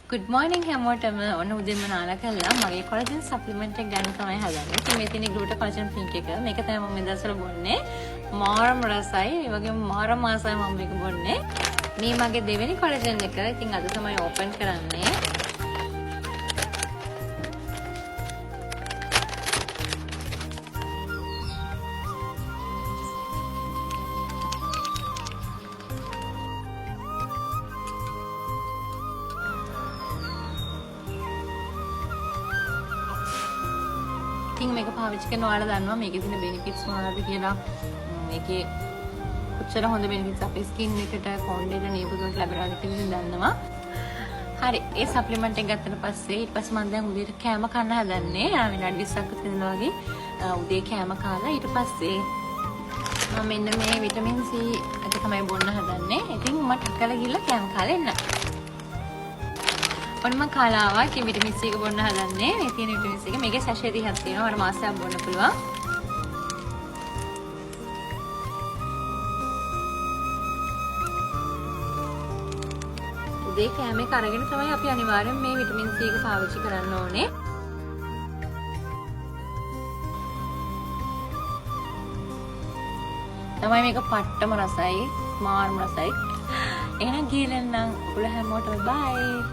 Good morning හැමෝටම. ඔන්න උදේම නාලා කළා. මගේ කොලජන් සප්ලිමන්ට් එක ගන්න තමයි හදන්නේ. ඉතින් මේ තියෙන ග්ලූටා කොලජන් ඩ්‍රින්ක් එක. මේක තමයි මම මේ දවස්වල බොන්නේ. මාරම රසයි. ඒ වගේම මාරම ආසයි මම මේක බොන්නේ. මේ මගේ දෙවෙනි කොලජන් එක. ඉතින් අද තමයි ඕපන් කරන්නේ. ඉතින් මේක පාවිච්චි කරන ඔයාලා දන්නවා මේකේ තියෙන බෙනිෆිට්ස් මොනවද කියලා. මේකේ කොච්චර හොඳ බෙනිෆිට්ස් අපේ ස්කින් එකට කොණ්ඩේට නියපොතුන්ට ලැබෙනවද කියලා දන්නවා. හරි, ඒ සප්ලිමන්ට් එක ගත්තට පස්සේ ඊට පස්සේ මම දැන් උදේට කෑම කන්න හදන්නේ. විනාඩි 20ක් විතර ඉඳලා වගේ උදේ කෑම කාලා ඊට පස්සේ මම මෙන්න මේ විටමින් C එක තමයි බොන්න හදන්නේ. ඉතින් මම ටක්කලා ගිහලා කෑම කාලා එන්න. ඔන්න මම කාලා ආවා. ඉතින් විටමින් C එක බොන්න හදන්නේ. මේ තියෙන විටමින් C එක මේකේ සැෂේ 30ක් තියෙනවා. මට මාසයක් බොන්න පුළුවන්. උදේ කෑම එක අරගෙන තමයි අපි අනිවාර්යෙන් මේ විටමින් C එක පාවිච්චි කරන්න ඕනේ. තමයි මේක පට්ටම රසයි, මාර්ම රසයි. එහෙනම් ගිහලා නම් ඔයාලා හැමෝටම බයි.